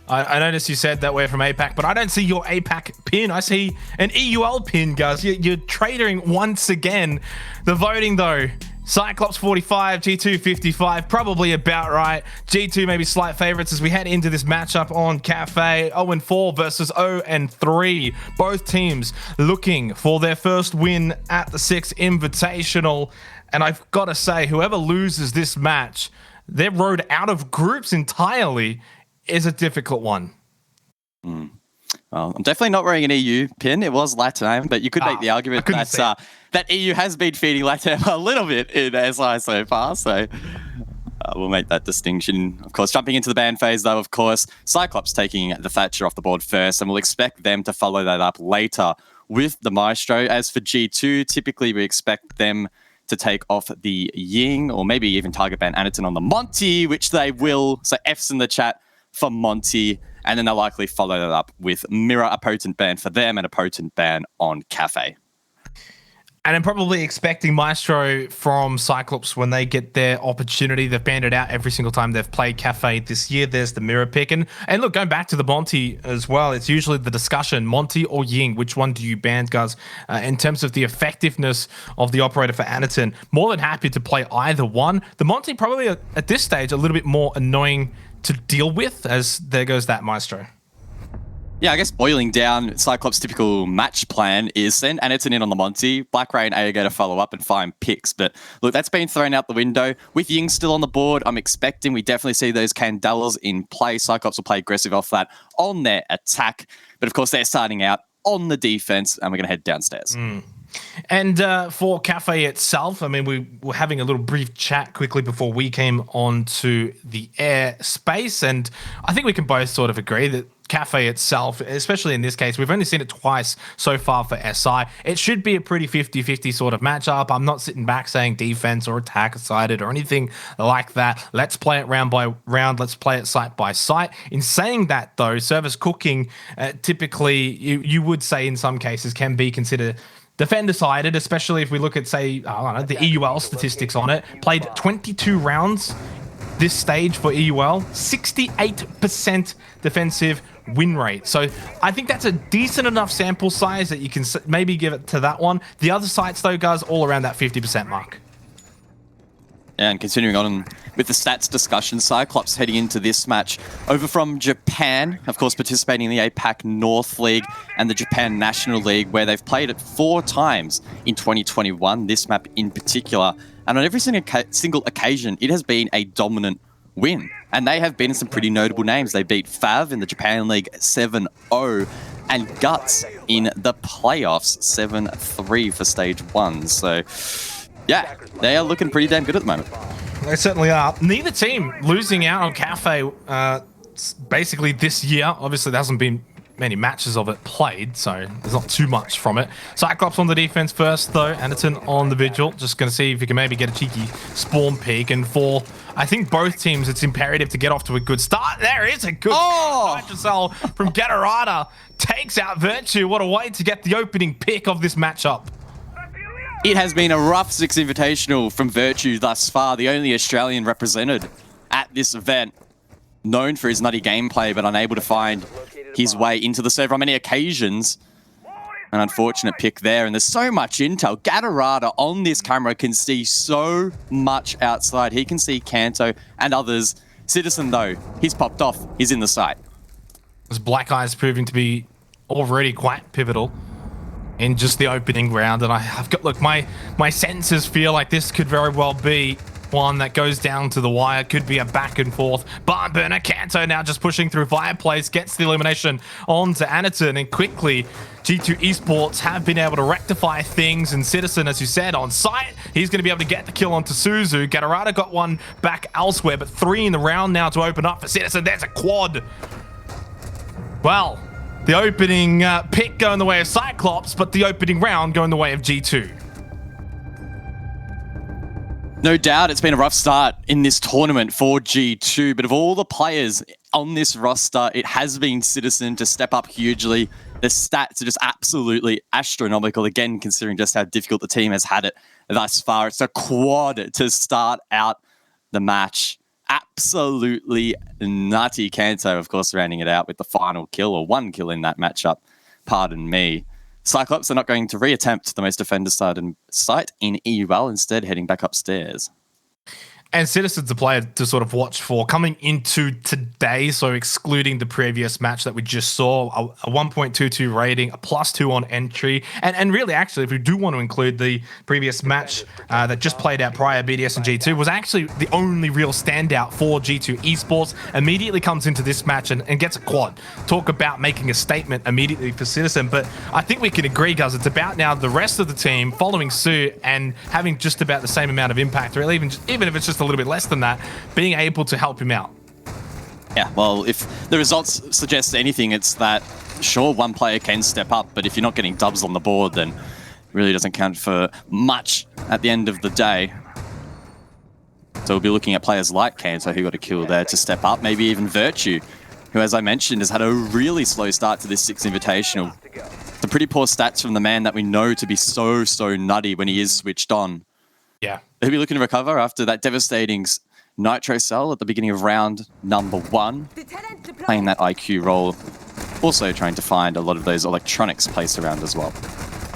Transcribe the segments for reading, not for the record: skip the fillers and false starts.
I noticed you said that we're from APAC, but I don't see your APAC pin. I see an EUL pin, guys. You're traitoring once again. The voting, though. Cyclops 45, G2 55, probably about right. G2 maybe slight favorites as we head into this matchup on Kafe. 0-4 versus 0-3. Both teams looking for their first win at the 6th Invitational. And I've got to say, whoever loses this match, their road out of groups entirely is a difficult one. Well, I'm definitely not wearing an EU pin. It was LATAM, but you could make the argument that EU has been feeding LATAM a little bit in SI so far. So we'll make that distinction. Of course, jumping into the ban phase, though, of course, Cyclops taking the Thatcher off the board first, and we'll expect them to follow that up later with the Maestro. As for G2, typically we expect them to take off the Ying, or maybe even target ban Anaton on the Monty, which they will. So F's in the chat for Monty, and then they'll likely follow that up with Mirror, a potent ban for them, and a potent ban on Kafe. And I'm probably expecting Maestro from Cyclops when they get their opportunity. They've banned it out every single time they've played Kafe this year. There's the mirror pick. And look, going back to the Monty as well, it's usually the discussion, Monty or Ying, which one do you ban, guys? In terms of the effectiveness of the operator for Anaton, more than happy to play either one. The Monty probably at this stage a little bit more annoying to deal with, as there goes that Maestro. Yeah, I guess boiling down, Cyclops' typical match plan is send Anaton in on the Monty, Black Ray and Aega to follow up and find picks. But look, that's been thrown out the window. With Ying still on the board, I'm expecting we definitely see those Candelas in play. Cyclops will play aggressive off that on their attack. But of course, they're starting out on the defense, and we're going to head downstairs. And for Kafe itself, I mean, we were having a little brief chat quickly before we came onto the air space, and I think we can both sort of agree that Kafe itself, especially in this case, we've only seen it twice so far for SI. It should be a pretty 50-50 sort of matchup. I'm not sitting back saying defense or attack sided or anything like that. Let's play it round by round. Let's play it site by site. In saying that, though, service cooking typically, you would say in some cases, can be considered defender-sided, especially if we look at, say, I don't know, the EUL statistics on it. Played 22 rounds this stage for EUL, 68% defensive win rate. So I think that's a decent enough sample size that you can maybe give it to that one. The other sites, though, guys, all around that 50% mark. And continuing on with the stats discussion, Cyclops heading into this match over from Japan, of course participating in the APAC North League and the Japan National League, where they've played it 4 times in 2021, this map in particular. And on every single occasion, it has been a dominant win. And they have been some pretty notable names. They beat Fav in the Japan League 7-0 and Guts in the playoffs 7-3 for stage 1. So yeah, they are looking pretty damn good at the moment. They certainly are. Neither team losing out on Kafe basically this year. Obviously, there hasn't been many matches of it played, so there's not too much from it. Cyclops on the defense first, though. Anaton on the vigil. Just going to see if you can maybe get a cheeky spawn peek. And for, I think, both teams, it's imperative to get off to a good start. There is a good Giselle from Gatorada. Takes out Virtue. What a way to get the opening pick of this matchup. It has been a rough 6 Invitational from Virtue thus far, the only Australian represented at this event. Known for his nutty gameplay, but unable to find his way into the server on many occasions. An unfortunate pick there, and there's so much intel. Gatorada on this camera can see so much outside. He can see Kanto and others. Citizen, though, he's popped off. He's in the site. This Black Eye's proving to be already quite pivotal in just the opening round, and I've got, look, my senses feel like this could very well be one that goes down to the wire. Could be a back and forth barn burner. Kanto now just pushing through Fireplace, gets the elimination onto Anaton, and quickly G2 Esports have been able to rectify things, and Citizen, as you said, on site, he's going to be able to get the kill onto Suzu. Gatorada got one back elsewhere, but 3 in the round now to open up for Citizen. There's a quad. Well, the opening pick going the way of Cyclops, but the opening round going the way of G2. No doubt it's been a rough start in this tournament for G2, but of all the players on this roster, it has been Citizen to step up hugely. The stats are just absolutely astronomical, again, considering just how difficult the team has had it thus far. It's a quad to start out the match. absolutely nutty. Kanto, of course, rounding it out with the final kill, or one kill in that matchup. Pardon me. CYCLOPS are not going to reattempt the most defender started site in EUL, instead heading back upstairs. And Citizen's a player to sort of watch for coming into today, so excluding the previous match that we just saw, a 1.22 rating, a +2 on entry, and really, actually, if we do want to include the previous match that just played out prior, BDS and G2, was actually the only real standout for G2 Esports. Immediately comes into this match and gets a quad. Talk about making a statement immediately for Citizen, but I think we can agree, guys, it's about now the rest of the team following suit and having just about the same amount of impact, or even if it's just a little bit less than that, being able to help him out. Yeah, well, if the results suggest anything, it's that, sure, one player can step up, but if you're not getting dubs on the board, then it really doesn't count for much at the end of the day. So we'll be looking at players like Kanto, who got a kill there, to step up, maybe even Virtue, who, as I mentioned, has had a really slow start to this 6 Invitational. The pretty poor stats from the man that we know to be so nutty when he is switched on. Yeah. He'll be looking to recover after that devastating Nitro cell at the beginning of round number 1. Playing that IQ role. Also trying to find a lot of those electronics placed around as well.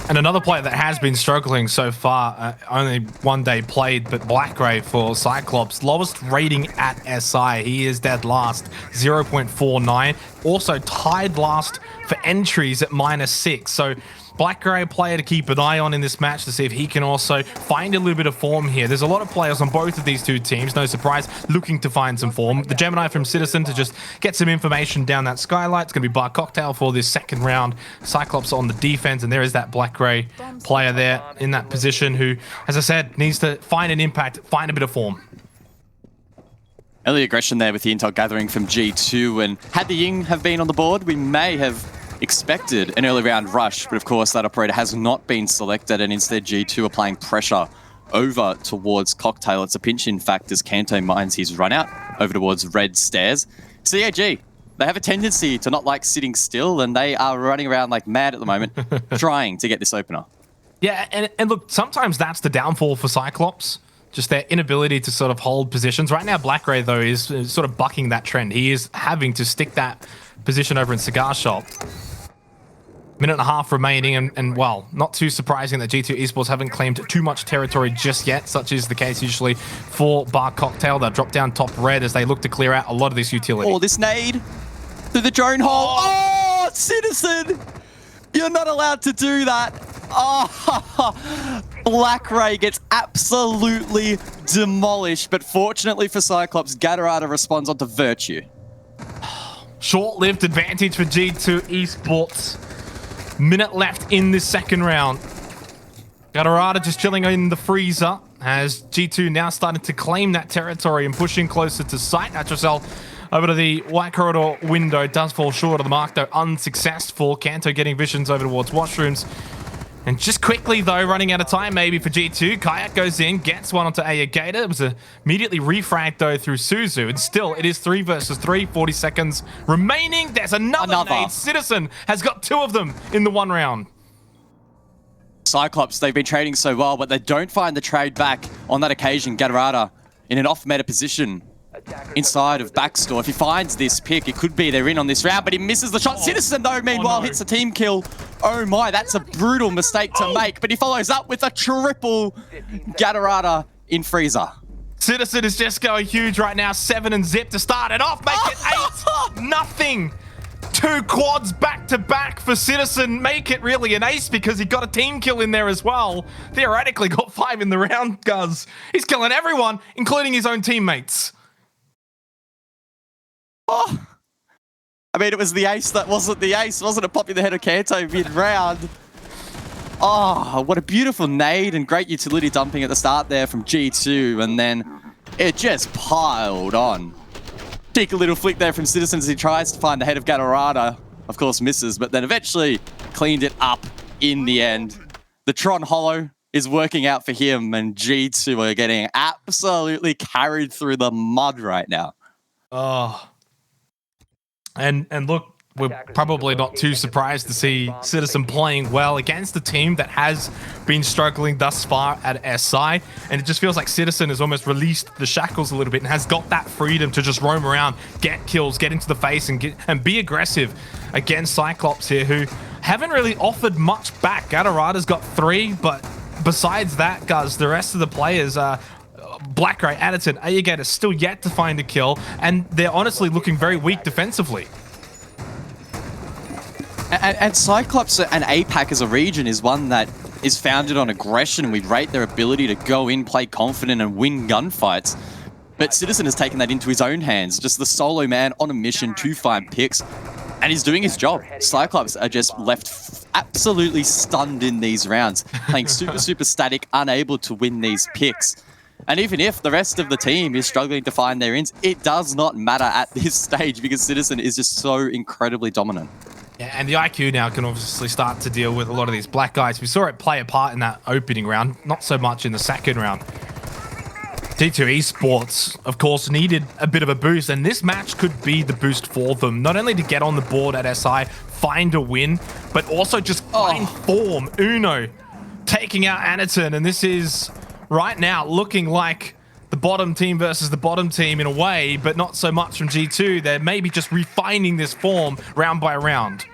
And another player that has been struggling so far, only one day played, but Blackray for CYCLOPS. Lowest rating at SI. He is dead last, 0.49. Also tied last for entries at -6. So Blackray player to keep an eye on in this match to see if he can also find a little bit of form here. There's a lot of players on both of these two teams, no surprise, looking to find some form. The Gemini from Citizen to just get some information down that skylight. It's going to be Bar Cocktail for this second round. CYCLOPS on the defense, and there is that Blackray player there in that position who, as I said, needs to find an impact, find a bit of form. Early aggression there with the intel gathering from G2, and had the Ying have been on the board, we may have expected an early round rush, but of course that operator has not been selected, and instead G2 applying pressure over towards Cocktail. It's a pinch in fact as Kanto mines his run out over towards red stairs. CAG, they have a tendency to not like sitting still, and they are running around like mad at the moment trying to get this opener. Yeah, and look, sometimes that's the downfall for CYCLOPS. Just their inability to sort of hold positions. Right now, Blackray, though, is sort of bucking that trend. He is having to stick that position over in Cigar Shop. Minute and a half remaining, and well, not too surprising that G2 Esports haven't claimed too much territory just yet. Such is the case usually for Bar Cocktail. They'll drop down top red as they look to clear out a lot of this utility. Oh, this nade through the drone hole. Oh, Citizen! You're not allowed to do that. Oh, Blackray gets absolutely demolished, but fortunately for CYCLOPS, Gatorada responds onto Virtue. Short-lived advantage for G2 Esports. Minute left in this second round. Gatorada just chilling in the freezer as G2 now starting to claim that territory and pushing closer to site. Atrocell over to the white corridor window. Does fall short of the mark, though unsuccessful. Kanto getting visions over towards washrooms. And just quickly, though, running out of time maybe for G2. Kayak goes in, gets one onto Ayagata. It was immediately refragged, though, through Suzu. And still, it is 3 versus 3, 40 seconds remaining. There's another nade. Citizen has got 2 of them in the 1 round. CYCLOPS, they've been trading so well, but they don't find the trade back on that occasion. Gatorada in an off-meta position inside of backstore. If he finds this pick, it could be they're in on this round, but he misses the shot. Citizen, though, meanwhile, hits a team kill. Oh my, that's a brutal mistake to make, but he follows up with a triple. Gatorada in freezer. Citizen is just going huge right now. 7 and zip to start it off. Make it 8. Nothing. 2 quads back to back for Citizen. Make it really an ace because he got a team kill in there as well. Theoretically got 5 in the round, Guz. He's killing everyone, including his own teammates. Oh, I mean, it was the ace that wasn't the ace, wasn't it? Popping the head of Kanto mid-round. Oh, what a beautiful nade and great utility dumping at the start there from G2, and then it just piled on. Cheeky little flick there from Citizen as he tries to find the head of Gatorada. Of course, misses, but then eventually cleaned it up in the end. The Tron Hollow is working out for him, and G2 are getting absolutely carried through the mud right now. Oh. And look, we're probably not too surprised to see Citizen playing well against a team that has been struggling thus far at SI. And it just feels like Citizen has almost released the shackles a little bit and has got that freedom to just roam around, get kills, get into the face, and be aggressive against Cyclops here, who haven't really offered much back. Gatorada's got 3, but besides that, guys, the rest of the players are Blackray, Addison, Ayagator still yet to find a kill, and they're honestly looking very weak defensively. And Cyclops and APAC as a region is one that is founded on aggression. We rate their ability to go in, play confident, and win gunfights. But Citizen has taken that into his own hands. Just the solo man on a mission to find picks, and he's doing his job. Cyclops are just left absolutely stunned in these rounds, playing super static, unable to win these picks. And even if the rest of the team is struggling to find their ins, it does not matter at this stage because Citizen is just so incredibly dominant. Yeah, and the IQ now can obviously start to deal with a lot of these black guys. We saw it play a part in that opening round, not so much in the second round. G2 Esports, of course, needed a bit of a boost, and this match could be the boost for them. Not only to get on the board at SI, find a win, but also just find form. Uno taking out Anaton, and this is right now looking like the bottom team versus the bottom team in a way, but not so much from G2. They're maybe just refining this form round by round.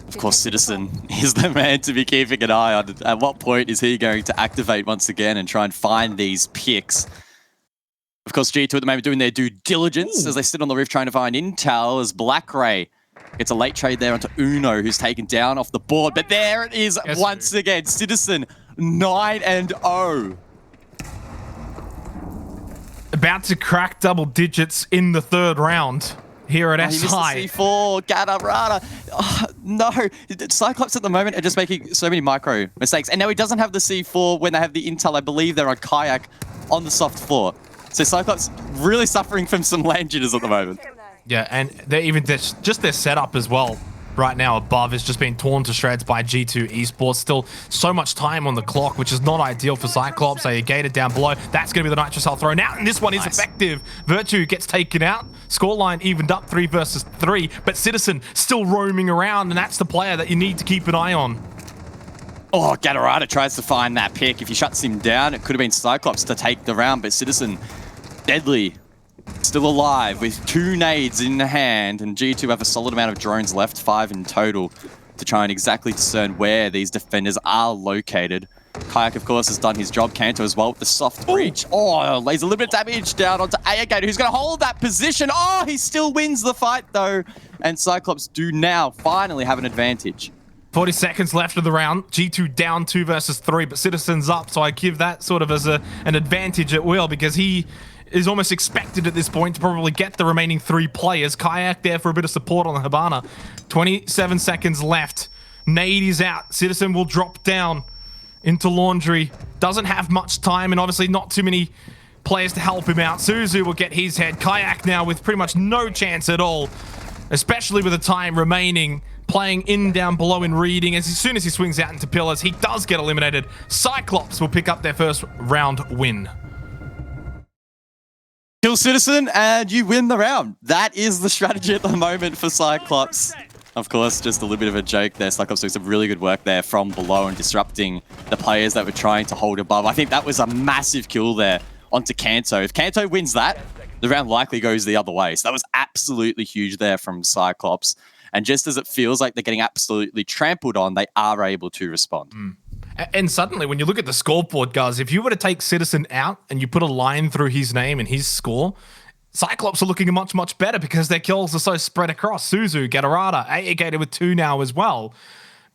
Of course, Citizen is the man to be keeping an eye on. At what point is he going to activate once again and try and find these picks? Of course, G2 at the moment doing their due diligence as they sit on the roof trying to find intel as Blackray gets a late trade there onto Uno, who's taken down off the board. But there it is once again. Citizen 9-0. About to crack double digits in the third round here at SI. C4, Gatorada. Oh, no. Cyclops at the moment are just making so many micro mistakes. And now he doesn't have the C4 when they have the intel. I believe they're on Kayak on the soft floor. So Cyclops really suffering from some land jitters at the moment. Yeah, and they're even just their setup as well right now above is just being torn to shreds by G2 Esports. Still so much time on the clock, which is not ideal for Cyclops. They gated down below. That's going to be the Nitro Cell thrown out, and this one is effective. Virtue gets taken out. Scoreline evened up 3 versus 3, but Citizen still roaming around, and that's the player that you need to keep an eye on. Oh, Gatorada tries to find that pick. If he shuts him down, it could have been Cyclops to take the round, but Citizen, deadly. Still alive with 2 nades in the hand, and G2 have a solid amount of drones left, 5 in total, to try and exactly discern where these defenders are located. Kayak, of course, has done his job. Kanto as well with the soft breach. Oh, lays a little bit of damage down onto Ayagator, who's going to hold that position. Oh, he still wins the fight, though. And Cyclops do now finally have an advantage. 40 seconds left of the round. G2 down 2 versus 3, but Citizen's up, so I give that sort of as an advantage at will, because he is almost expected at this point to probably get the remaining 3 players. Kayak there for a bit of support on the Hibana. 27 seconds left. Nade is out. Citizen will drop down into Laundry. Doesn't have much time, and obviously not too many players to help him out. Suzu will get his head. Kayak now with pretty much no chance at all, especially with the time remaining. Playing in down below and reading. As soon as he swings out into pillars, he does get eliminated. Cyclops will pick up their first round win. Kill Citizen and you win the round. That is the strategy at the moment for Cyclops. Of course, just a little bit of a joke there. Cyclops doing some really good work there from below and disrupting the players that were trying to hold above. I think that was a massive kill there onto Kanto. If Kanto wins that, the round likely goes the other way. So that was absolutely huge there from Cyclops. And just as it feels like they're getting absolutely trampled on, they are able to respond. And suddenly, when you look at the scoreboard, guys, if you were to take Citizen out and you put a line through his name and his score, Cyclops are looking much, much better because their kills are so spread across. Suzu, Gatorada, Ayagator with 2 now as well.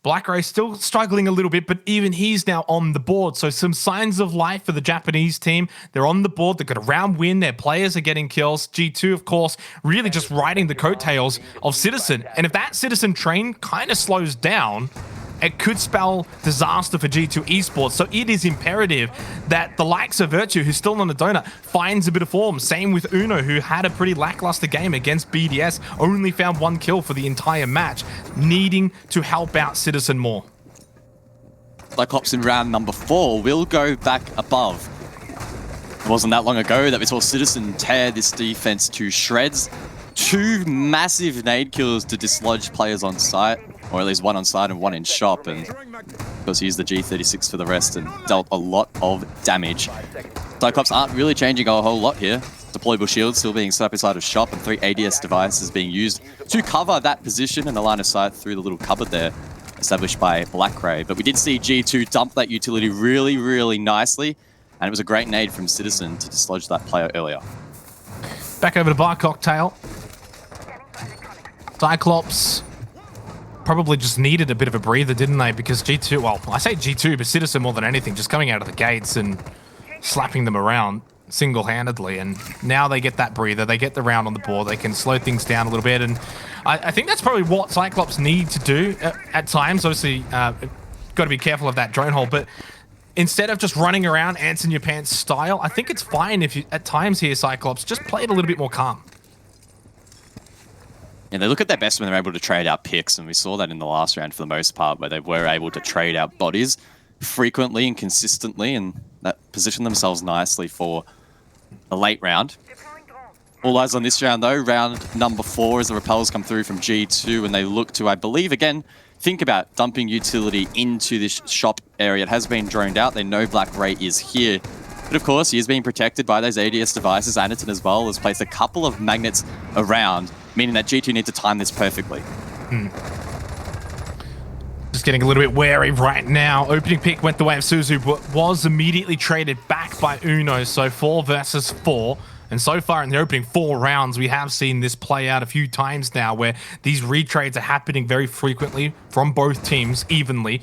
Blackray still struggling a little bit, but even he's now on the board. So some signs of life for the Japanese team. They're on the board. They've got a round win. Their players are getting kills. G2, of course, really just riding the coattails of Citizen. And if that Citizen train kind of slows down, it could spell disaster for G2 Esports. So it is imperative that the likes of Virtue, who's still on the donut, finds a bit of form. Same with Uno, who had a pretty lackluster game against BDS, only found 1 kill for the entire match, needing to help out Citizen more. Cyclops in round number 4 will go back above. It wasn't that long ago that we saw Citizen tear this defense to shreds. 2 massive nade kills to dislodge players on site, or at least 1 on site and 1 in shop, and of course he used the G36 for the rest and dealt a lot of damage. CYCLOPS aren't really changing a whole lot here. Deployable shields still being set up inside of shop, and 3 ADS devices being used to cover that position and the line of sight through the little cupboard there established by Black Ray. But we did see G2 dump that utility really, really nicely, and it was a great nade from Citizen to dislodge that player earlier. Back over to Bar Cocktail. CYCLOPS probably just needed a bit of a breather, didn't they? Because G2, well, I say G2, but Citizen more than anything, just coming out of the gates and slapping them around single-handedly, and now they get that breather, they get the round on the board, they can slow things down a little bit, and I think that's probably what CYCLOPS need to do at times. Obviously, got to be careful of that drone hole, but instead of just running around ants in your pants style, I think it's fine if you, at times here, CYCLOPS, just play it a little bit more calm. And they look at their best when they're able to trade out picks, and we saw that in the last round for the most part, where they were able to trade out bodies frequently and consistently, and that positioned themselves nicely for a late round. All eyes on this round though, round number 4, as the repels come through from G2, and they look to, I believe, again, think about dumping utility into this shop area. It has been droned out. They know Black Ray is here. But of course, he is being protected by those ADS devices. Anderton as well has placed a couple of magnets around, meaning that G2 need to time this perfectly. Just getting a little bit wary right now. Opening pick went the way of Suzu, but was immediately traded back by Uno. So 4 versus 4. And so far in the opening 4 rounds, we have seen this play out a few times now, where these retrades are happening very frequently from both teams evenly.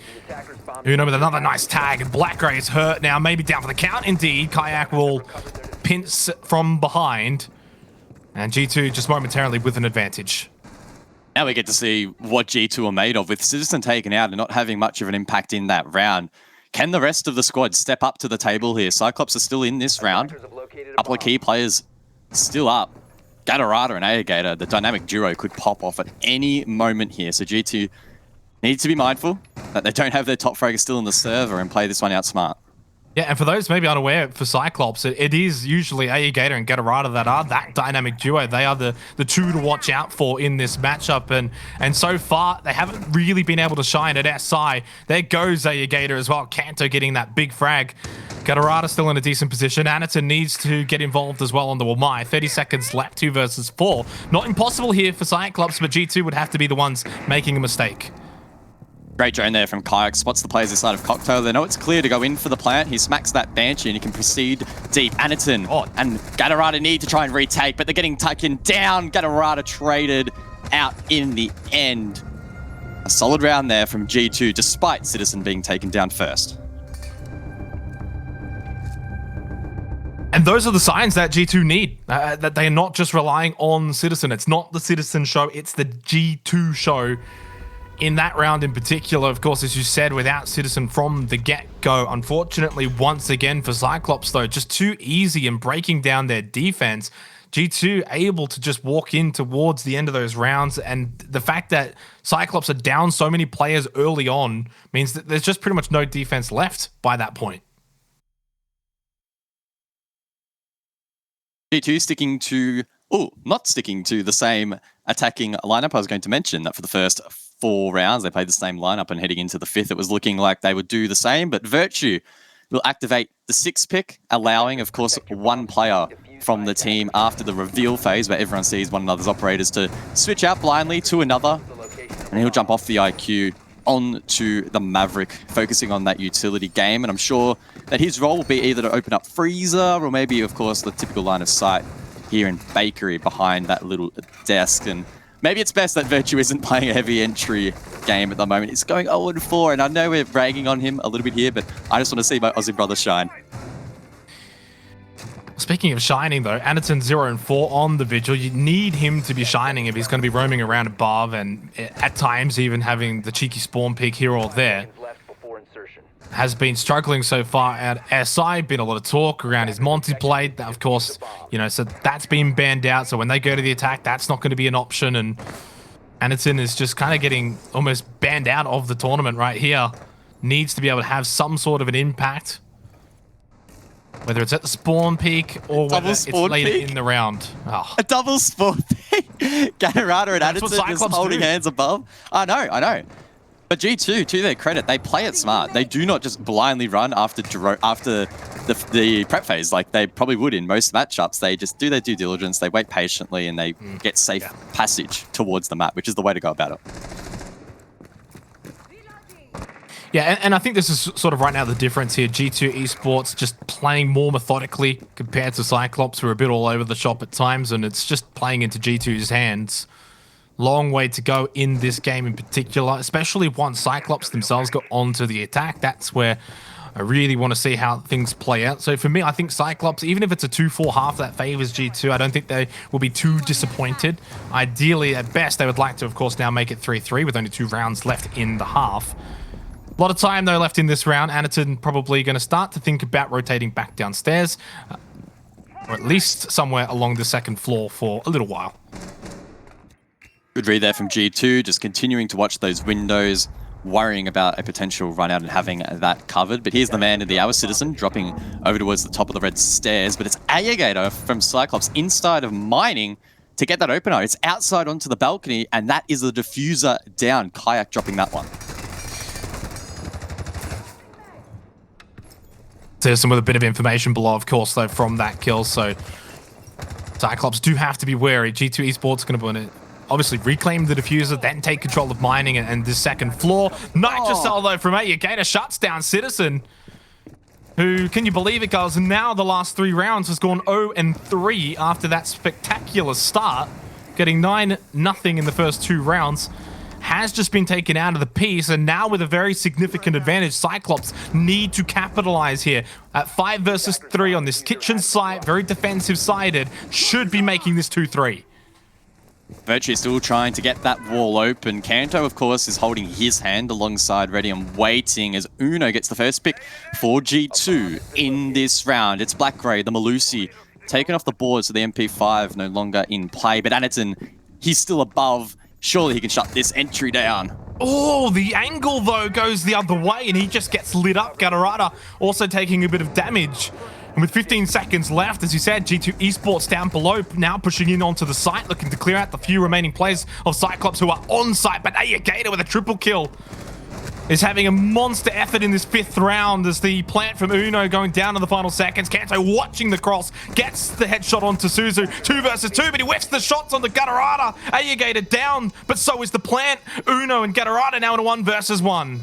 Uno with another nice tag, and Black Ray is hurt now, maybe down for the count indeed. Kayak will pinch from behind, and G2 just momentarily with an advantage. Now we get to see what G2 are made of, with Citizen taken out and not having much of an impact in that round. Can the rest of the squad step up to the table here? CYCLOPS are still in this round. A couple of key players still up. Gatorada and Aegator, the dynamic duo, could pop off at any moment here. So G2 needs to be mindful that they don't have their top fragger still in the server and play this one out smart. Yeah, and for those maybe unaware, for CYCLOPS, it is usually Aegator and Gatorada that are that dynamic duo. They are the 2 to watch out for in this matchup, and so far, they haven't really been able to shine at SI. There goes Aegator as well. Kanto getting that big frag. Gatorada still in a decent position. Anaton needs to get involved as well on the Wamai. 30 seconds left, 2 versus 4. Not impossible here for CYCLOPS, but G2 would have to be the ones making a mistake. Great drone there from Kayak, spots the players inside of Cocktail. They know it's clear to go in for the plant. He smacks that Banshee and he can proceed deep. Anaton and Gatorada need to try and retake, but they're getting taken down. Gatorada traded out in the end. A solid round there from G2, despite Citizen being taken down first. And those are the signs that G2 need, that they are not just relying on Citizen. It's not the Citizen show, it's the G2 show. In that round in particular, of course, as you said, without Citizen from the get-go. Unfortunately, once again for CYCLOPS, though, just too easy in breaking down their defense. G2 able to just walk in towards the end of those rounds, and the fact that CYCLOPS are down so many players early on means that there's just pretty much no defense left by that point. G2 sticking to, not sticking to the same attacking lineup. I was going to mention that for the first 4 rounds, they played the same lineup, and heading into the 5th, it was looking like they would do the same, but Virtue will activate the 6th pick, allowing, of course, 1 player from the team after the reveal phase, where everyone sees one another's operators, to switch out blindly to another, and he'll jump off the IQ onto the Maverick, focusing on that utility game, and I'm sure that his role will be either to open up Freezer, or maybe, of course, the typical line of sight here in Bakery behind that little desk, and maybe it's best that Virtue isn't playing a heavy entry game at the moment. He's going 0-4, and I know we're bragging on him a little bit here, but I just want to see my Aussie brother shine. Speaking of shining, though, Anaton 0-4 on the Vigil. You need him to be shining if he's going to be roaming around above, and at times even having the cheeky spawn pick here or there. Has been struggling so far at SI, been a lot of talk around his Monty plate. Of course, you know, so that's been banned out. So when they go to the attack, that's not going to be an option. And Anaton is just kind of getting almost banned out of the tournament right here. Needs to be able to have some sort of an impact. Whether it's at the spawn peak or whether it's later peak? in the round. Oh. A double spawn peak. Gatorada and Addison just holding hands above. I know. But G2, to their credit, they play it smart. They do not just blindly run after the prep phase like they probably would in most matchups. They just do their due diligence, they wait patiently, and they get safe passage towards the map, which is the way to go about it. Yeah, and I think this is sort of right now the difference here. G2 Esports just playing more methodically compared to CYCLOPS, who are a bit all over the shop at times, and it's just playing into G2's hands. Long way to go in this game in particular, especially once CYCLOPS themselves go onto the attack. That's where I really want to see how things play out. So for me, I think CYCLOPS, even if it's a 2-4 half that favors G2, I don't think they will be too disappointed. Ideally, at best, they would like to, of course, now make it 3-3 with only 2 rounds left in the half. A lot of time, though, left in this round. Anaton probably going to start to think about rotating back downstairs, or at least somewhere along the second floor for a little while. Good read there from G2, just continuing to watch those windows, worrying about a potential run out and having that covered. But here's the man in the Our Citizen, dropping over towards the top of the red stairs. But it's Alligator from CYCLOPS inside of Mining to get that opener. It's outside onto the balcony, and that is the diffuser down. Kayak dropping that one. There's some with a bit of information below, of course, though, from that kill. So CYCLOPS do have to be wary. G2 Esports going to obviously reclaim the diffuser, then take control of Mining and the second floor. Nitrocell, though, from Alligator shuts down Citizen, who, can you believe it, guys? Now the last 3 rounds has gone 0-3 after that spectacular start, getting 9-0 in the first 2 rounds. Has just been taken out of the piece, and now with a very significant advantage, CYCLOPS need to capitalize here. At 5 versus 3 on this kitchen site, very defensive-sided, should be making this 2-3. Virtue still trying to get that wall open. Kanto, of course, is holding his hand alongside Ready and waiting as Uno gets the first pick for G2 in this round. It's Black Grey, the Malusi, taken off the board, so the MP5 no longer in play. But Anaton, he's still above. Surely he can shut this entry down. Oh, the angle, though, goes the other way, and he just gets lit up. Gatorada also taking a bit of damage. And with 15 seconds left, as you said, G2 Esports down below, now pushing in onto the site, looking to clear out the few remaining players of CYCLOPS who are on site. But Alligator with a triple kill is having a monster effort in this 5th round as the plant from Uno going down in the final seconds. Kanto watching the cross, gets the headshot onto Suzu. 2 versus 2, but he whiffs the shots onto Gatorada. Alligator down, but so is the plant. Uno and Gatorada now in a 1 versus 1.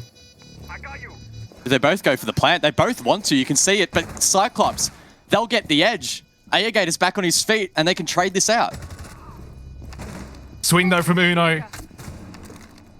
I got you. They both go for the plant. They both want to. You can see it. But CYCLOPS, they'll get the edge. Alligator's back on his feet, and they can trade this out. Swing, though, from Uno.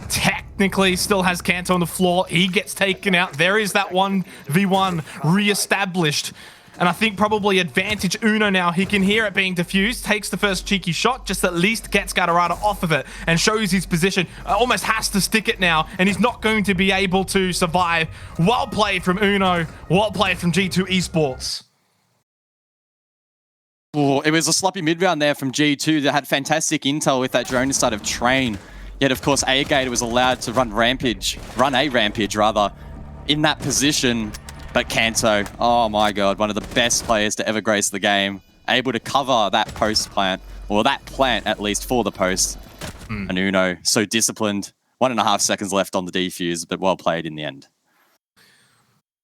Technically, still has Kanto on the floor. He gets taken out. There is that 1v1 re-established. And I think probably advantage Uno now. He can hear it being diffused, takes the first cheeky shot, just at least gets Gatorada off of it and shows his position. Almost has to stick it now, and he's not going to be able to survive. Well played from Uno, well played from G2 Esports. Oh, it was a sloppy mid-round there from G2 that had fantastic intel with that drone inside of Train. Yet, of course, Alligator was allowed to run a rampage, in that position. But Kanto, oh my god, one of the best players to ever grace the game. Able to cover that post plant, or that plant at least for the post. And Uno, so disciplined. 1.5 seconds left on the defuse, but well played in the end.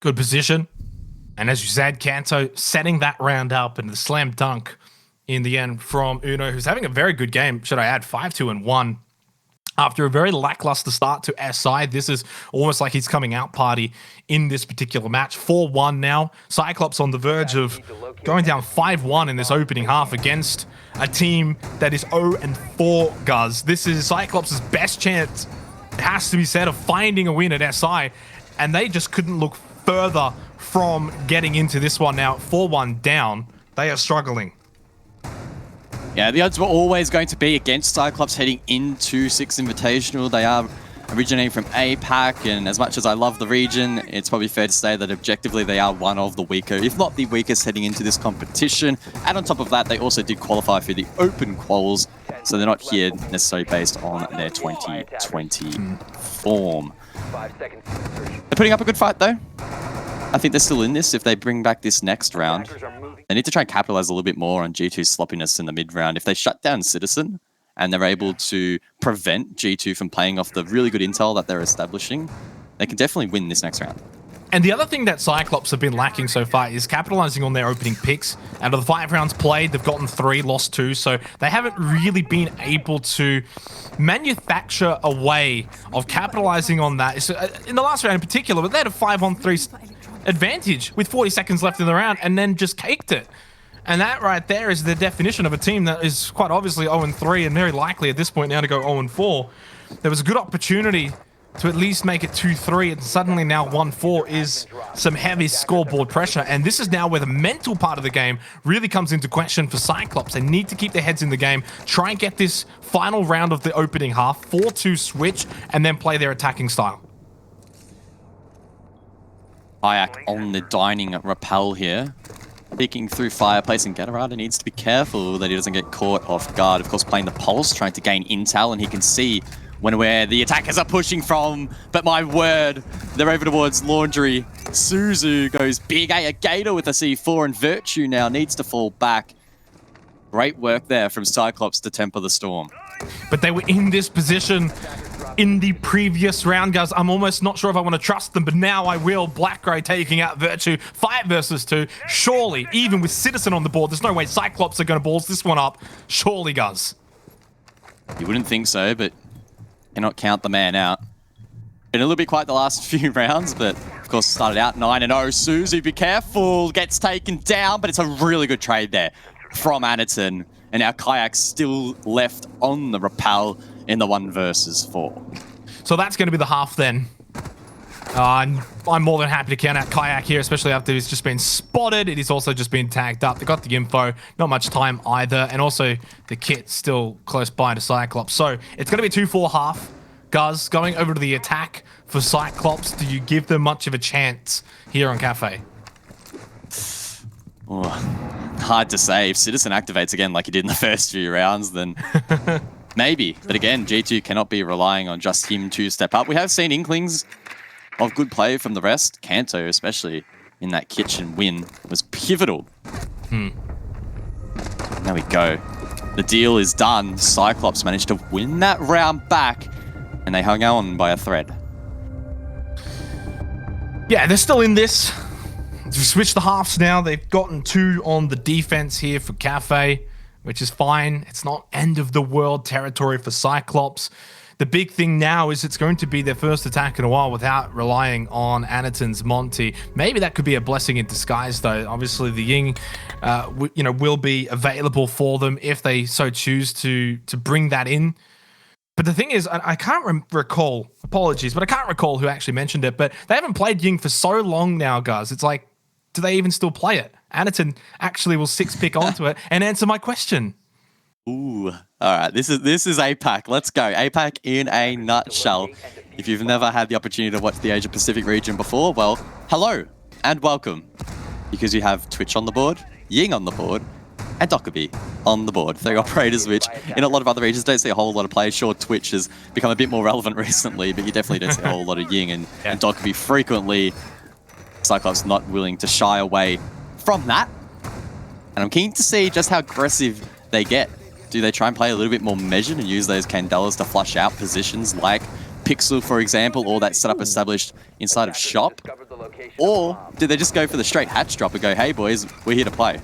Good position. And as you said, Kanto setting that round up and the slam dunk in the end from Uno, who's having a very good game, should I add, 5-2-1. After a very lackluster start to SI, this is almost like his coming out party in this particular match. 4-1 now. CYCLOPS on the verge of going down 5-1 in this opening half against a team that is 0-4, Guz. This is CYCLOPS' best chance, it has to be said, of finding a win at SI, and they just couldn't look further from getting into this one now. 4-1 down. They are struggling. Yeah, the odds were always going to be against CYCLOPS heading into Six Invitational. They are originating from APAC, and as much as I love the region, it's probably fair to say that objectively they are one of the weaker, if not the weakest, heading into this competition. And on top of that, they also did qualify for the Open Quals, so they're not here necessarily based on their 2020 form. They're putting up a good fight, though. I think they're still in this. If they bring back this next round, they need to try and capitalize a little bit more on G2's sloppiness in the mid round. If they shut down Citizen and they're able to prevent G2 from playing off the really good intel that they're establishing, they can definitely win this next round. And the other thing that CYCLOPS have been lacking so far is capitalizing on their opening picks. Out of the 5 rounds played, they've gotten 3, lost 2, so they haven't really been able to manufacture a way of capitalizing on that. So, in the last round in particular, but they had a 5-on-3 advantage with 40 seconds left in the round and then just caked it. And that right there is the definition of a team that is quite obviously 0-3 and very likely at this point now to go 0-4. There was a good opportunity to at least make it 2-3, and suddenly now 1-4 is some heavy scoreboard pressure. And this is now where the mental part of the game really comes into question for CYCLOPS. They need to keep their heads in the game, try and get this final round of the opening half, 4-2 switch, and then play their attacking style. Kayak on the dining rappel here. Peeking through Fireplace, and Gatorada needs to be careful that he doesn't get caught off guard. Of course, playing the Pulse, trying to gain intel, and he can see where the attackers are pushing from. But my word, they're over towards Laundry. Suzu goes big A Gator with a C4, and Virtue now needs to fall back. Great work there from CYCLOPS to temper the storm. But they were in this position in the previous round, guys. I'm almost not sure if I want to trust them, but now I will. Black-Grey taking out Virtue. 5 versus 2. Surely, even with Citizen on the board, there's no way CYCLOPS are going to balls this one up. Surely, guys. You wouldn't think so, but cannot count the man out. Been a little bit quiet the last few rounds, but of course started out 9-0. Suzu, be careful, gets taken down, but it's a really good trade there from Aniton. And now Kayak's still left on the rappel in the 1 versus 4. So that's going to be the half then. I'm more than happy to count out Kayak here, especially after he's just been spotted. It is also just been tagged up. They got the info, not much time either, and also the kit still close by to CYCLOPS. So it's going to be 2-4 half. Guz, going over to the attack for CYCLOPS. Do you give them much of a chance here on Kafe? Oh, hard to say. If Citizen activates again like he did in the first few rounds, then maybe. But again, G2 cannot be relying on just him to step up. We have seen inklings of good play from the rest. Kanto, especially in that kitchen win, was pivotal. There we go. The deal is done. CYCLOPS managed to win that round back, and they hung on by a thread. Yeah, they're still in this. Switch the halves now. They've gotten 2 on the defense here for Kafe, which is fine. It's not end of the world territory for CYCLOPS. The big thing now is it's going to be their first attack in a while without relying on Aniton's Monty. Maybe that could be a blessing in disguise, though. Obviously, the Ying, will be available for them if they so choose to bring that in. But the thing is, I can't recall. Apologies, but I can't recall who actually mentioned it. But they haven't played Ying for so long now, guys. It's like, do they even still play it? Aniton actually will 6-pick onto it and answer my question. Ooh, all right. This is APAC. Let's go. APAC in a nutshell. If you've never had the opportunity to watch the Asia Pacific region before, well, hello and welcome. Because you have Twitch on the board, Ying on the board, and Dokkaebi on the board. 3 operators, which in a lot of other regions don't see a whole lot of players. Sure, Twitch has become a bit more relevant recently, but you definitely don't see a whole lot of Ying and Dokkaebi frequently. CYCLOPS not willing to shy away from that. And I'm keen to see just how aggressive they get. Do they try and play a little bit more measured and use those Candelas to flush out positions like Pixel, for example, or that setup established inside of Shop? Or do they just go for the straight hatch drop and go, hey boys, we're here to play?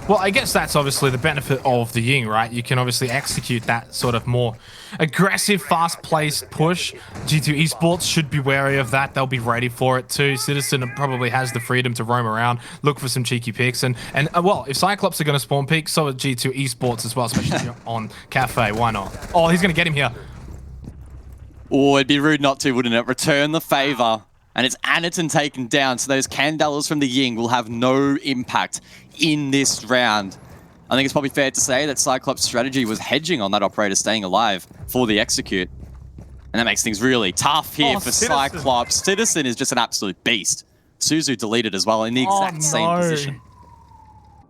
Well, I guess that's obviously the benefit of the Ying, right? You can obviously execute that sort of more aggressive, fast-paced push. G2 Esports should be wary of that. They'll be ready for it too. Citizen probably has the freedom to roam around, look for some cheeky picks. And well, if CYCLOPS are going to spawn peek, so are G2 Esports as well, especially on Kafe. Why not? Oh, he's going to get him here. Oh, it'd be rude not to, wouldn't it? Return the favor. And it's Aniton taken down, so those Candelas from the Ying will have no impact in this round. I think it's probably fair to say that CYCLOPS' strategy was hedging on that operator staying alive for the execute. And that makes things really tough here for CYCLOPS. Citizen is just an absolute beast. Suzu deleted as well in the exact same position.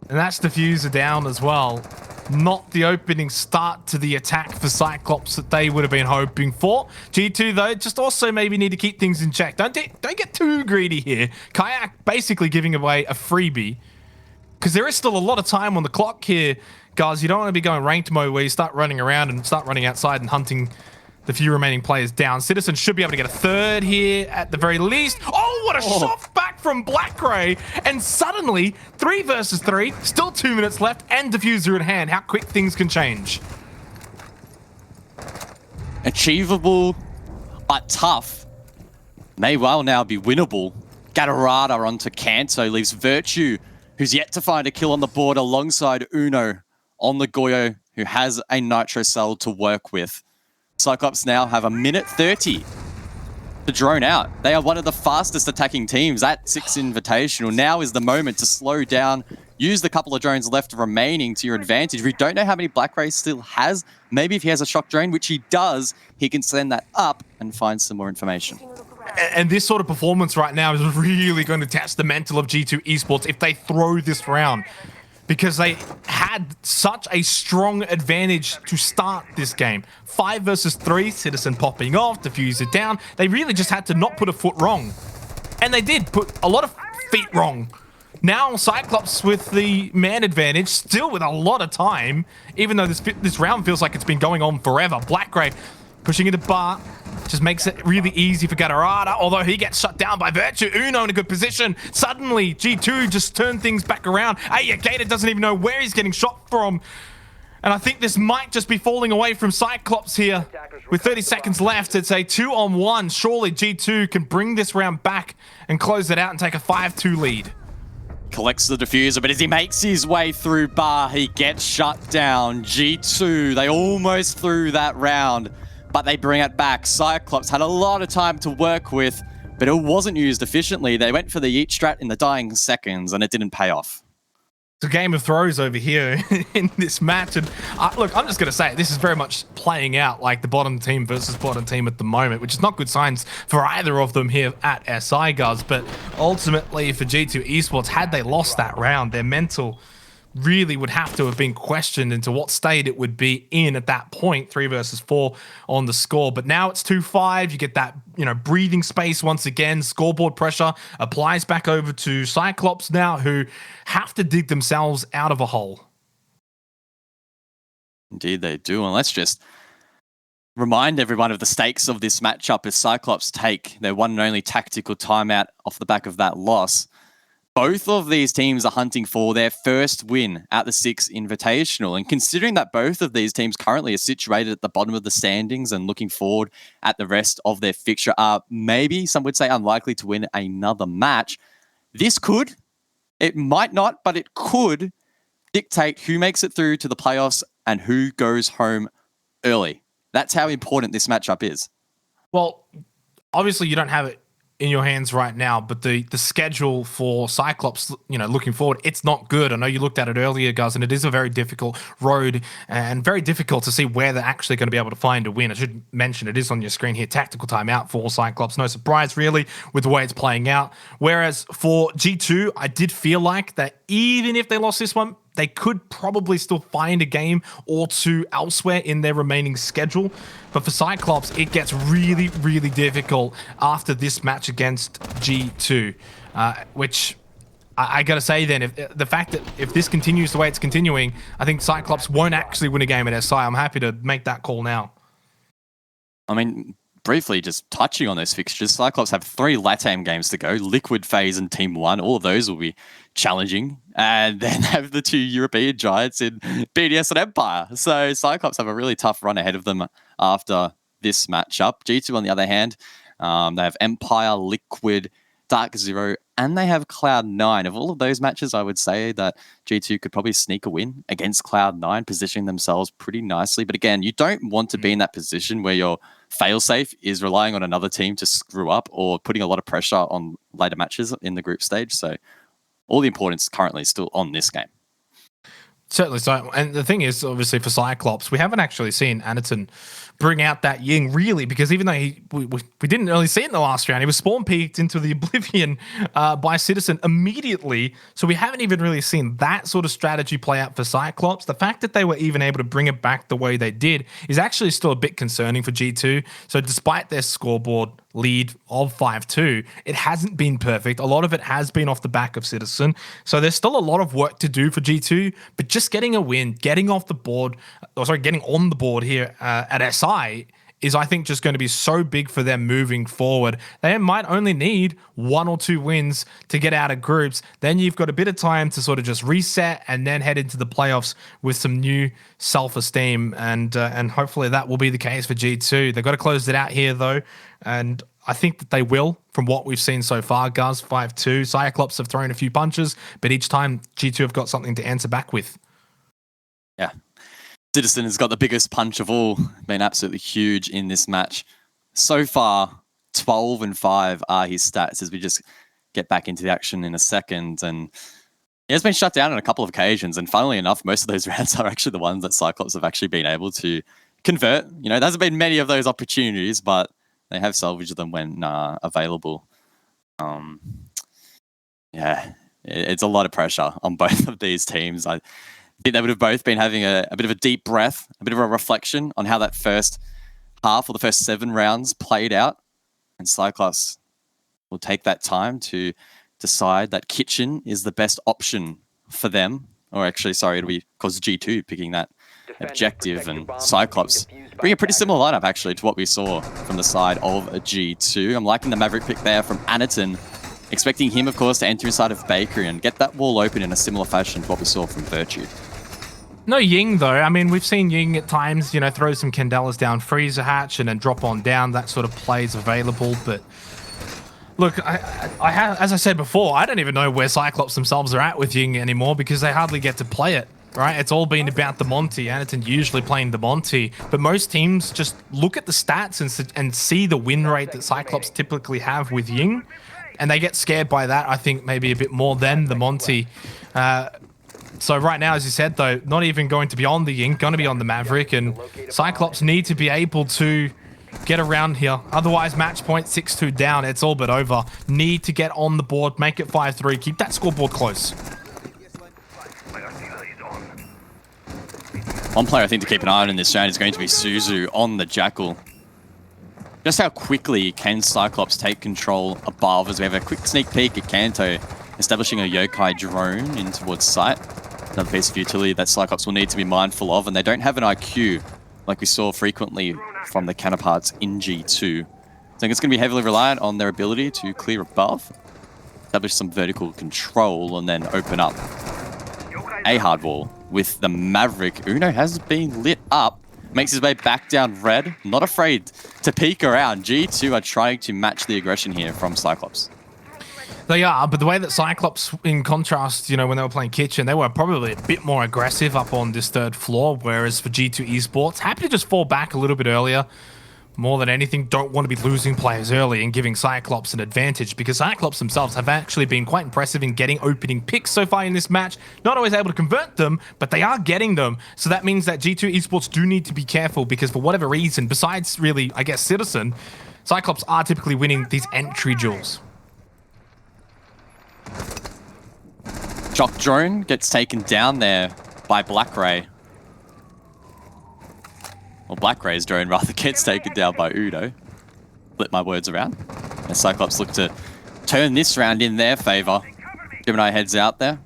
And that's Diffuser down as well. Not the opening start to the attack for Cyclops that they would have been hoping for. G2, though, just also maybe need to keep things in check. Don't get too greedy here. Kayak basically giving away a freebie, because there is still a lot of time on the clock here, guys. You don't want to be going ranked mode where you start running around and start running outside and hunting the few remaining players down. Citizen should be able to get a third here at the very least. Oh, what a shot back from Blackray. And suddenly, 3 versus 3, still 2 minutes left, and Diffuser in hand. How quick things can change. Achievable, but tough. May well now be winnable. Gatorada onto Kanto leaves Virtue, who's yet to find a kill on the board, alongside Uno on the Goyo, who has a Nitro Cell to work with. Cyclops now have 1:30 to drone out. They are one of the fastest attacking teams at 6 Invitational. Now is the moment to slow down, use the couple of drones left remaining to your advantage. We don't know how many Blackray still has. Maybe if he has a shock drone, which he does, he can send that up and find some more information. And this sort of performance right now is really going to test the mental of G2 Esports if they throw this round, because they had such a strong advantage to start this game. 5 versus 3, Citizen popping off, Diffuser down. They really just had to not put a foot wrong. And they did put a lot of feet wrong. Now Cyclops with the man advantage, still with a lot of time, even though this round feels like it's been going on forever. Blackray pushing into Bar, just makes it really easy for Gatorada, although he gets shut down by Virtue. Uno in a good position. Suddenly, G2 just turn things back around. Gator doesn't even know where he's getting shot from. And I think this might just be falling away from Cyclops here. With 30 seconds left, it's a 2-on-1. Surely G2 can bring this round back and close it out and take a 5-2 lead. Collects the Diffuser, but as he makes his way through Bar, he gets shut down. G2, they almost threw that round, but they bring it back. Cyclops had a lot of time to work with, but it wasn't used efficiently. They went for the Yeet strat in the dying seconds, and it didn't pay off. It's a game of throws over here in this match. And look, I'm just going to say, this is very much playing out like the bottom team versus bottom team at the moment, which is not good signs for either of them here at SI, guys. But ultimately, for G2 Esports, had they lost that round, their mental really would have to have been questioned into what state it would be in at that point. 3 versus 4 on the score, but now it's 2-5. You get that, breathing space once again. Scoreboard pressure applies back over to Cyclops now, who have to dig themselves out of a hole. Indeed they do, and let's just remind everyone of the stakes of this matchup as Cyclops take their one and only tactical timeout off the back of that loss. Both of these teams are hunting for their first win at the 6 Invitational. And considering that both of these teams currently are situated at the bottom of the standings and looking forward at the rest of their fixture are maybe, some would say, unlikely to win another match, this could, it might not, but it could dictate who makes it through to the playoffs and who goes home early. That's how important this matchup is. Well, obviously you don't have it in your hands right now, but the schedule for Cyclops, looking forward, it's not good. I know you looked at it earlier, guys, and it is a very difficult road and very difficult to see where they're actually going to be able to find a win. I should mention it is on your screen here, tactical timeout for Cyclops. No surprise, really, with the way it's playing out. Whereas for G2, I did feel like that even if they lost this one, they could probably still find a game or two elsewhere in their remaining schedule. But for Cyclops, it gets really, really difficult after this match against G2, which I got to say then, if the fact that if this continues the way it's continuing, I think Cyclops won't actually win a game at SI. I'm happy to make that call now. I mean, briefly, just touching on those fixtures, Cyclops have 3 LATAM games to go, Liquid, FaZe, and Team 1. All of those will be challenging. And then have the 2 European giants in BDS and Empire. So Cyclops have a really tough run ahead of them after this matchup. G2, on the other hand, they have Empire, Liquid, Dark Zero, and they have Cloud9. Of all of those matches, I would say that G2 could probably sneak a win against Cloud9, positioning themselves pretty nicely. But again, you don't want to be in that position where your failsafe is relying on another team to screw up or putting a lot of pressure on later matches in the group stage. So all the importance currently is still on this game. Certainly so. And the thing is, obviously, for Cyclops, we haven't actually seen Anaton bring out that Ying really, because even though we didn't really see it in the last round, he was spawn peeked into the Oblivion by Citizen immediately. So we haven't even really seen that sort of strategy play out for Cyclops. The fact that they were even able to bring it back the way they did is actually still a bit concerning for G2. So despite their scoreboard lead of 5-2, it hasn't been perfect. A lot of it has been off the back of Citizen. So there's still a lot of work to do for G2, but just getting a win, getting off the board, getting on the board here at SI is, I think, just going to be so big for them moving forward. They might only need 1 or 2 wins to get out of groups. Then you've got a bit of time to sort of just reset and then head into the playoffs with some new self-esteem. And hopefully that will be the case for G2. They've got to close it out here, though. And I think that they will, from what we've seen so far. Guz 5-2. Cyclops have thrown a few punches, but each time G2 have got something to answer back with. Yeah. Citizen has got the biggest punch of all, been absolutely huge in this match. So far, 12-5 are his stats as we just get back into the action in a second. And he has been shut down on a couple of occasions. And funnily enough, most of those rounds are actually the ones that Cyclops have actually been able to convert. You know, there hasn't been many of those opportunities, but they have salvaged them when available. Yeah, it's a lot of pressure on both of these teams. I think they would have both been having a bit of a deep breath, a bit of a reflection on how that first half or the first 7 rounds played out. And Cyclops will take that time to decide that Kitchen is the best option for them. Or actually, sorry, it'll be because G2 picking that objective, and Cyclops bring a pretty similar lineup actually to what we saw from the side of a G2. I'm liking the Maverick pick there from Anaton, expecting him, of course, to enter inside of Bakery and get that wall open in a similar fashion to what we saw from Virtue. No Ying, though. I mean, we've seen Ying at times, you know, throw some Candelas down Freezer Hatch and then drop on down. That sort of play is available. But look, I have, as I said before, I don't even know where Cyclops themselves are at with Ying anymore because they hardly get to play it, right? It's all been about the Monty. Anaton usually playing the Monty. But most teams just look at the stats and see the win rate that Cyclops typically have with Ying. And they get scared by that, I think, maybe a bit more than the Monty. So right now, as you said, though, not even going to be on the Ying, going to be on the Maverick, and Cyclops need to be able to get around here. Otherwise, match point 6-2 down, it's all but over. Need to get on the board, make it 5-3, keep that scoreboard close. One player I think to keep an eye on in this round is going to be Suzu on the Jackal. Just how quickly can Cyclops take control above, as we have a quick sneak peek at Kanto establishing a Yokai drone in towards site. Another piece of utility that Cyclops will need to be mindful of, and they don't have an IQ like we saw frequently from the counterparts in G2. So I think it's going to be heavily reliant on their ability to clear above, establish some vertical control, and then open up a hard wall with the Maverick. Uno has been lit up, makes his way back down red, not afraid to peek around. G2 are trying to match the aggression here from Cyclops. They are, but the way that Cyclops, in contrast, you know, when they were playing Kitchen, they were probably a bit more aggressive up on this 3rd floor, whereas for G2 Esports, happy to just fall back a little bit earlier. More than anything, don't want to be losing players early and giving Cyclops an advantage, because Cyclops themselves have actually been quite impressive in getting opening picks so far in this match. Not always able to convert them, but they are getting them. So that means that G2 Esports do need to be careful, because for whatever reason, besides really, I guess, Citizen, Cyclops are typically winning these entry duels. Shock drone gets taken down there by Black Ray. Well, Black Ray's drone rather gets taken down by Udo. Flip my words around. And Cyclops look to turn this round in their favor. Gemini heads out there.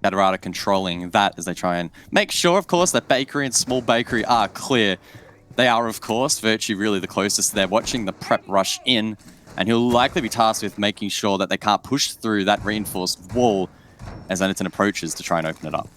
Catarata controlling that as they try and make sure, of course, that Bakery and Small Bakery are clear. They are, of course, Virtue really the closest. They're watching the prep rush in, and he'll likely be tasked with making sure that they can't push through that reinforced wall as Anaton approaches to try and open it up.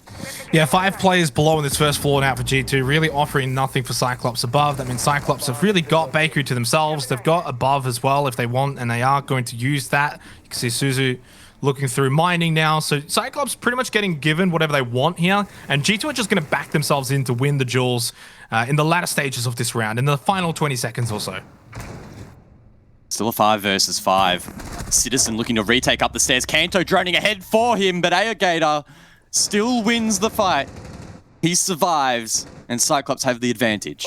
Yeah, 5 players below in this first floor now for G2, really offering nothing for Cyclops above. That means Cyclops have really got Bakery to themselves. They've got above as well if they want, and they are going to use that. You can see Suzu looking through mining now. So Cyclops pretty much getting given whatever they want here, and G2 are just going to back themselves in to win the duels in the latter stages of this round, in the final 20 seconds or so. Still a 5 versus 5. Citizen looking to retake up the stairs. Kanto droning ahead for him, but Aegator still wins the fight. He survives, and Cyclops have the advantage.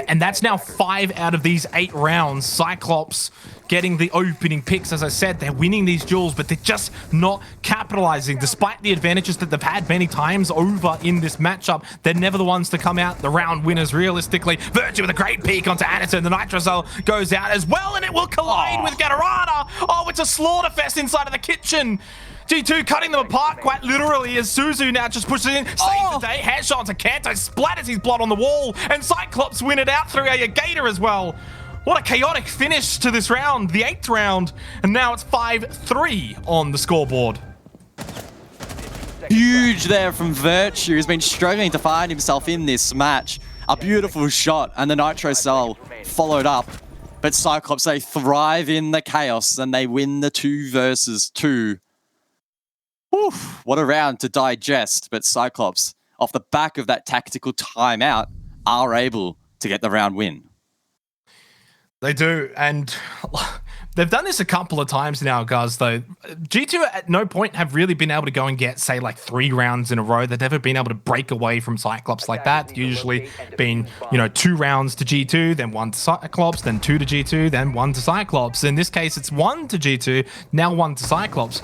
And that's now 5 out of these 8 rounds. Cyclops getting the opening picks. As I said, they're winning these duels, but they're just not capitalizing. Despite the advantages that they've had many times over in this matchup, they're never the ones to come out the round winners realistically. Virtue with a great peek onto Anderson. The Nitro Cell goes out as well, and it will collide with Gatorada. Oh, it's a slaughter fest inside of the kitchen. G2 cutting them apart quite literally as Suzu now just pushes in, saves the day, headshot to Kanto, splatters his blood on the wall, and Cyclops win it out through a Gator as well. What a chaotic finish to this round, the 8th round, and now it's 5-3 on the scoreboard. Huge there from Virtue, who's been struggling to find himself in this match. A beautiful shot, and the Nitro Cell followed up. But Cyclops, they thrive in the chaos, and they win the 2 versus 2. Oof, what a round to digest, but Cyclops, off the back of that tactical timeout, are able to get the round win. They do, and they've done this a couple of times now, guys, though. G2 at no point have really been able to go and get, say, like 3 rounds in a row. They've never been able to break away from Cyclops like that. Usually been, 2 rounds to G2, then 1 to Cyclops, then 2 to G2, then 1 to Cyclops. In this case, it's 1 to G2, now 1 to Cyclops.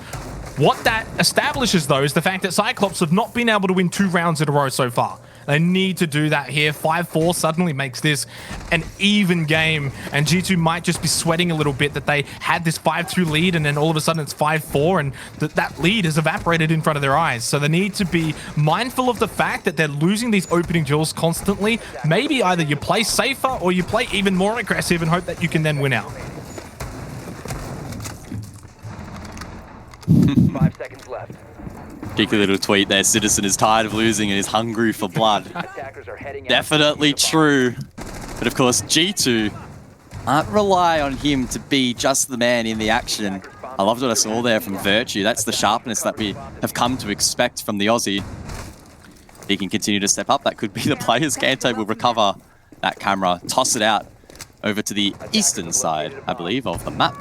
What that establishes, though, is the fact that Cyclops have not been able to win 2 rounds in a row so far. They need to do that here. 5-4 suddenly makes this an even game, and G2 might just be sweating a little bit that they had this 5-2 lead, and then all of a sudden it's 5-4, and that lead has evaporated in front of their eyes. So they need to be mindful of the fact that they're losing these opening duels constantly. Maybe either you play safer or you play even more aggressive and hope that you can then win out. 5 seconds left. Cheeky little tweet there. Citizen is tired of losing and is hungry for blood. Definitely true. But of course, G2 can't rely on him to be just the man in the action. I loved what I saw there from Virtue. That's the sharpness that we have come to expect from the Aussie. If he can continue to step up, that could be the players. Kanto will recover that camera, toss it out over to the eastern side, I believe, of the map.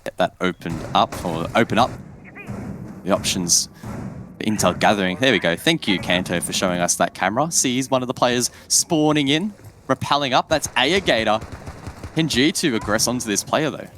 Get that opened up, or open up the options for intel gathering. There we go. Thank you, Kanto, for showing us that camera. Sees one of the players spawning in, rappelling up. That's Gator. Can G2 aggress onto this player, though?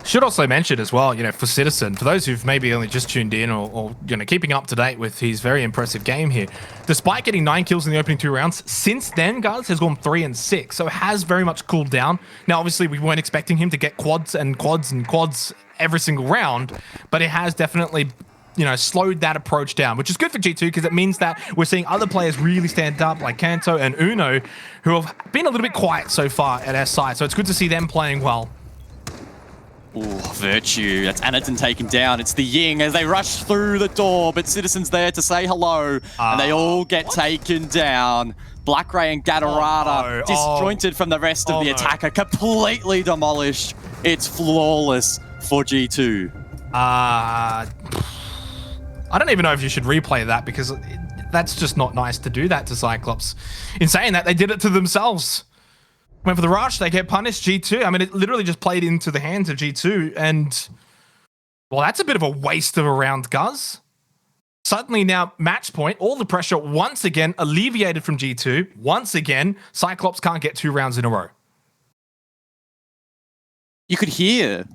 Should also mention as well, for Citizen, for those who've maybe only just tuned in or keeping up to date with his very impressive game here, despite getting 9 kills in the opening 2 rounds, since then, guys, has gone 3 and 6, so it has very much cooled down. Now, obviously, we weren't expecting him to get quads and quads and quads every single round, but it has definitely, slowed that approach down, which is good for G2 because it means that we're seeing other players really stand up, like Kanto and Uno, who have been a little bit quiet so far at our side, so it's good to see them playing well. Ooh, Virtue. That's Anaton taken down. It's the Ying as they rush through the door, but Citizen's there to say hello, and they all get taken down. Black Ray and Gatorada disjointed from the rest of the attacker, completely demolished. It's flawless for G2. I don't even know if you should replay that because that's just not nice to do that to Cyclops. In saying that, they did it to themselves. Went for the rush, they get punished, G2. I mean, it literally just played into the hands of G2, and, well, that's a bit of a waste of a round, Guz. Suddenly now, match point, all the pressure once again alleviated from G2. Once again, Cyclops can't get 2 rounds in a row. You could hear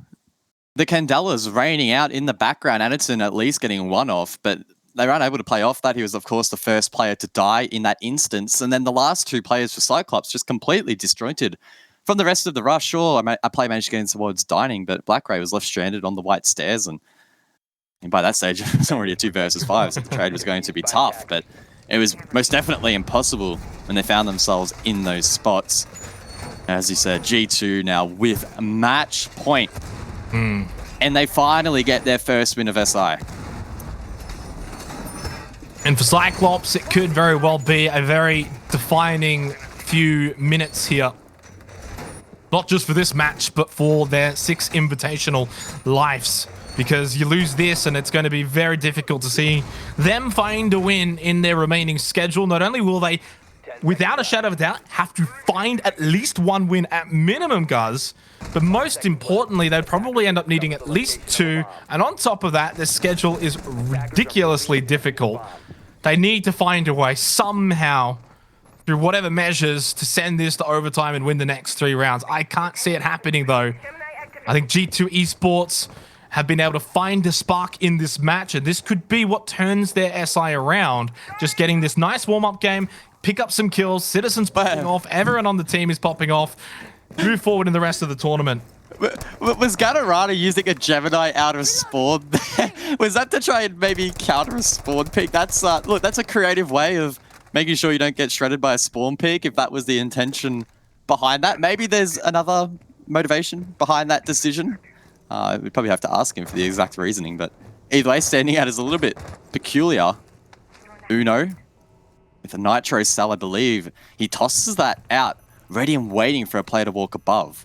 the Candelas raining out in the background. Anderson at least getting 1 off, but they weren't able to play off that. He was, of course, the first player to die in that instance. And then the last 2 players for Cyclops just completely disjointed from the rest of the rush. Sure, a player managed to get in towards dining, but Black Ray was left stranded on the white stairs. And by that stage, it was already a 2 versus 5, so the trade was going to be tough. But it was most definitely impossible when they found themselves in those spots. As you said, G2 now with match point. And they finally get their first win of SI. And for Cyclops, it could very well be a very defining few minutes here. Not just for this match, but for their 6 invitational lives. Because you lose this, and it's going to be very difficult to see them find a win in their remaining schedule. Not only will they without a shadow of a doubt, have to find at least one win at minimum, guys. But most importantly, they'd probably end up needing at least 2. And on top of that, their schedule is ridiculously difficult. They need to find a way somehow, through whatever measures, to send this to overtime and win the next 3 rounds. I can't see it happening, though. I think G2 Esports have been able to find a spark in this match, and this could be what turns their SI around. Just getting this nice warm-up game, pick up some kills, Citizens popping off, everyone on the team is popping off, move forward in the rest of the tournament. Was Gatorada using a Gemini out of spawn? Was that to try and maybe counter a spawn peak? That's look, that's a creative way of making sure you don't get shredded by a spawn peak, if that was the intention behind that. Maybe there's another motivation behind that decision. We'd probably have to ask him for the exact reasoning, but either way, standing out is a little bit peculiar. Uno, with a Nitro cell, I believe. He tosses that out, ready and waiting for a player to walk above.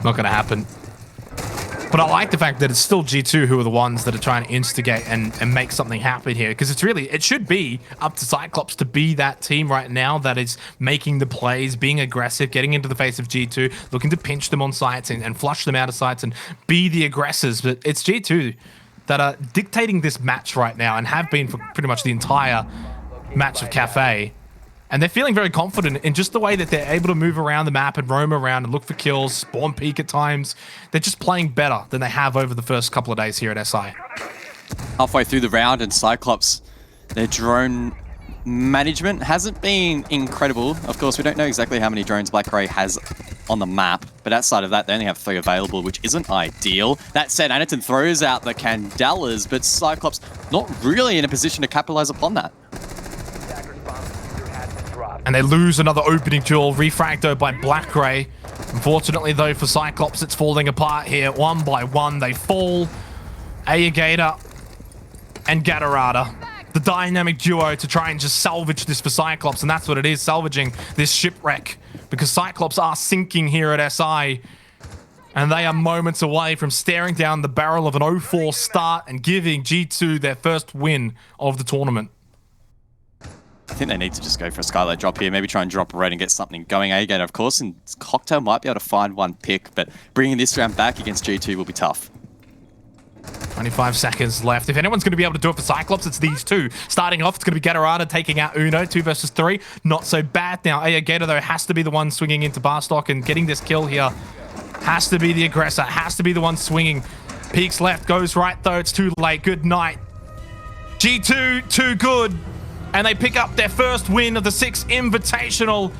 Not going to happen. But I like the fact that it's still G2 who are the ones that are trying to instigate and make something happen here. Because it should be up to Cyclops to be that team right now that is making the plays, being aggressive, getting into the face of G2, looking to pinch them on sites and flush them out of sites and be the aggressors. But it's G2 that are dictating this match right now and have been for pretty much the entire match of Kafe. And they're feeling very confident in just the way that they're able to move around the map and roam around and look for kills, spawn peek at times. They're just playing better than they have over the first couple of days here at SI. Halfway through the round, and Cyclops, their drone management hasn't been incredible. Of course, we don't know exactly how many drones Black Ray has on the map, but outside of that, they only have 3 available, which isn't ideal. That said, Anaton throws out the Candelas, but Cyclops not really in a position to capitalize upon that. And they lose another opening duel, refractoed by Black Ray. Unfortunately, though, for Cyclops, it's falling apart here. One by one, they fall. Ayagator and Gatorada, the dynamic duo to try and just salvage this for Cyclops, and that's what it is, salvaging this shipwreck. Because Cyclops are sinking here at SI, and they are moments away from staring down the barrel of an 0-4 start and giving G2 their first win of the tournament. I think they need to just go for a Skylight drop here, maybe try and drop a red and get something going again, of course, and Cocktail might be able to find one pick, but bringing this round back against G2 will be tough. 25 seconds left. If anyone's going to be able to do it for Cyclops, it's these two. Starting off, it's going to be Gatorada taking out Uno, 2 versus 3. Not so bad now. Ayagator, though, has to be the one swinging into Barstock and getting this kill here. Has to be the aggressor, has to be the one swinging. Peeks left, goes right, though. It's too late. Good night. G2, too good. And they pick up their first win of the 6th Invitational.